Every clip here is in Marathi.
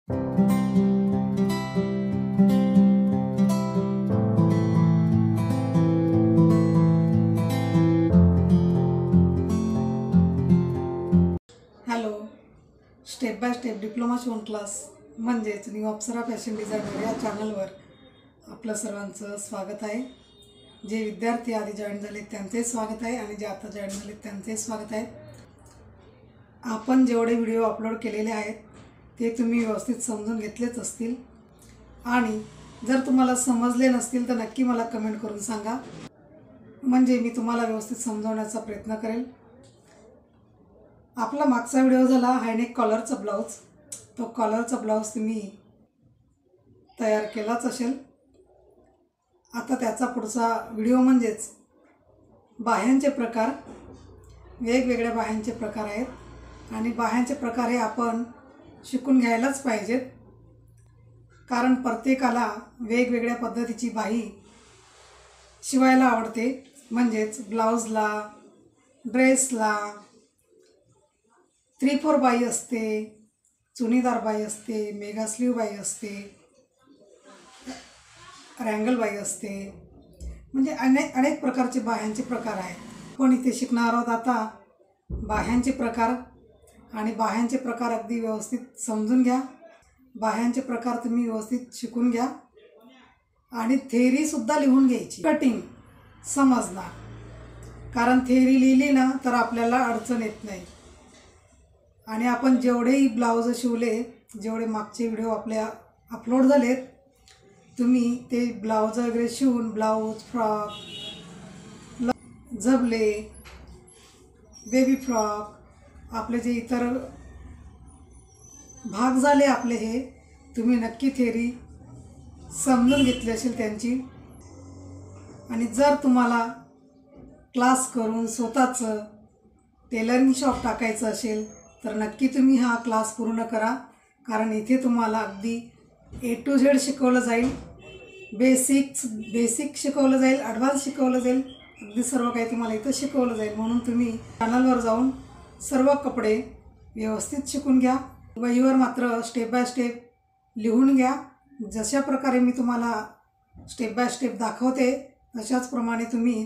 Hello, step by step diploma शिवण क्लास म्हणजेच न्यू अप्सरा फॅशन डिझायनर या चॅनलवर आपलं सर्वांचं स्वागत आहे। जे विद्यार्थी आधी जॉईन झाले त्यांचे स्वागत आहे आणि जे आता जॉईन झाले त्यांचे स्वागत आहे। आपण जेवढे व्हिडिओ अपलोड केलेले आहेत ते तुम्ही व्यवस्थित समजून घेतलेच असतील आणि जर तुम्हाला समजले नसतील तर नक्की मला कमेंट करून सांगा, म्हणजे मी तुम्हाला व्यवस्थित समजावण्याचा प्रयत्न करेल। आपला मागचा व्हिडिओ झाला हायनेक कॉलरचा ब्लाउज। तो कॉलरचा ब्लाउज तुम्ही तयार केलाच असेल। आता त्याचा पुढचा व्हिडिओ म्हणजेच बाह्यांचे प्रकार, वेगवेगळ्या बाह्यांचे प्रकार आहेत आणि बाह्यांचे प्रकार हे आपण शिकून घ्यायलाच पाहिजेत, कारण प्रत्येकाला वेगवेगळ्या पद्धतीची बाही शिवायला आवडते। म्हणजेच ब्लाउजला, ड्रेसला 3/4 बाही असते, चुनीदार बाही असते, मेगा स्लीव बाही असते, रँगल बाही असते, म्हणजे अनेक प्रकारचे बाह्यांचे प्रकार आहेत। पण इथे शिकणार आहोत आता बाह्यांचे प्रकार आणि बाह्यांचे प्रकार अगदी व्यवस्थित समजून घ्या। बाह्यांचे प्रकार तुम्ही व्यवस्थित शिकून घ्या आणि थेअरीसुद्धा लिहून घ्यायची। कटिंग समजणार, कारण थेअरी लिहिली ना तर आपल्याला अडचण येत नाही। आणि आपण जेवढेही ब्लाउज शिवले, जेवढे मागचे व्हिडिओ आपल्या अपलोड झालेत, तुम्ही ते ब्लाउज वगैरे शिवून ब्लाउज, फ्रॉक, झबले, बेबी फ्रॉक, आपले जे इतर भाग झाले आपले, हे तुम्ही नक्की थेअरी समजून घेतली असेल त्यांची। आणि जर तुम्हाला क्लास करून स्वतःचं टेलरिंग शॉप टाकायचं असेल तर नक्की तुम्ही हा क्लास पूर्ण करा, कारण इथे तुम्हाला अगदी A to Z शिकवलं जाईल। बेसिक शिकवलं जाईल, ॲडव्हान्स शिकवलं जाईल, अगदी सर्व काही तुम्हाला इथं शिकवलं जाईल। म्हणून तुम्ही चॅनलवर जाऊन सर्व कपडे व्यवस्थित शिकून घ्या। वहीवर मात्र स्टेप बाय स्टेप लिहून घ्या। जशा प्रकारे मी तुम्हाला स्टेप बाय स्टेप दाखवते तशाच प्रमाणे तुम्ही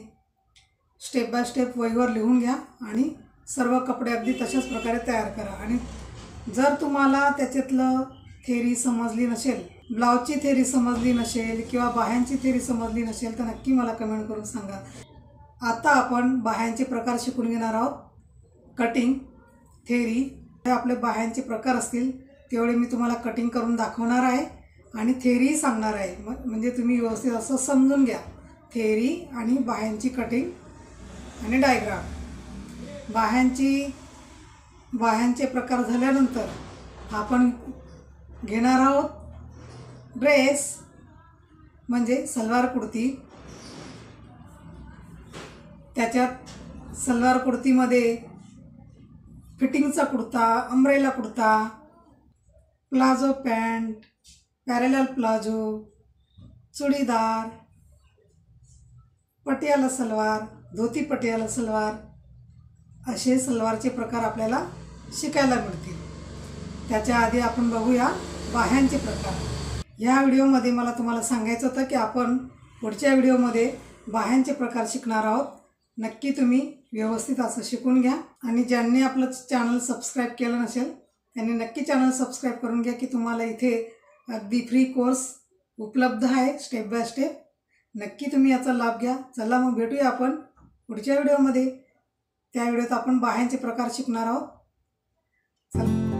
स्टेप बाय स्टेप वहीवर लिहून घ्या आणि सर्व कपडे अगदी तशाच प्रकारे तयार करा। आणि जर तुम्हाला त्याच्यातलं थेअरी समजली नसेल, ब्लाउजची थेअरी समजली नसेल किंवा बाह्यांची थेअरी समजली नसेल तर नक्की मला कमेंट करून सांगा। आता आपण बाह्यांचे प्रकार शिकून घेणार आहोत। कटिंग, थेअरी, हे आपले बाह्यांचे प्रकार असतील तेवढे मी तुम्हाला कटिंग करून दाखवणार आहे आणि थेअरी सांगणार आहे, म्हणजे तुम्ही व्यवस्थित असं समजून घ्या। थेअरी आणि बाह्यांची कटिंग आणि डायग्राम। बाह्यांचे प्रकार झाल्यानंतर आपण घेणार आहोत ड्रेस, म्हणजे सलवार कुर्ती। त्याच्यात सलवार कुर्तीमध्ये फिटिंगचा kurta, umbrella kurta, palazzo pant, parallel palazzo, churidar, Patiala salwar, dhoti Patiala salwar, असे सलवारचे प्रकार आपल्याला शिकायला मिळतील। त्याच्या आधी आपण बघूया बाह्यांचे प्रकार। ह्या व्हिडिओमध्ये मला तुम्हाला सांगायचं होतं की आपण पुढच्या व्हिडिओमध्ये बाह्यांचे प्रकार शिकणार आहोत। नक्की तुम्ही व्यवस्थित असं शिकून घ्या आणि ज्यांनी आपलं चॅनल सबस्क्राईब केलं नसेल त्यांनी नक्की चॅनल सबस्क्राईब करून घ्या, की तुम्हाला इथे अगदी फ्री कोर्स उपलब्ध आहे स्टेप बाय स्टेप। नक्की तुम्ही याचा लाभ घ्या। चला मग भेटूया आपण पुढच्या व्हिडिओमध्ये। त्या व्हिडिओत आपण बाह्यांचे प्रकार शिकणार आहोत। चला।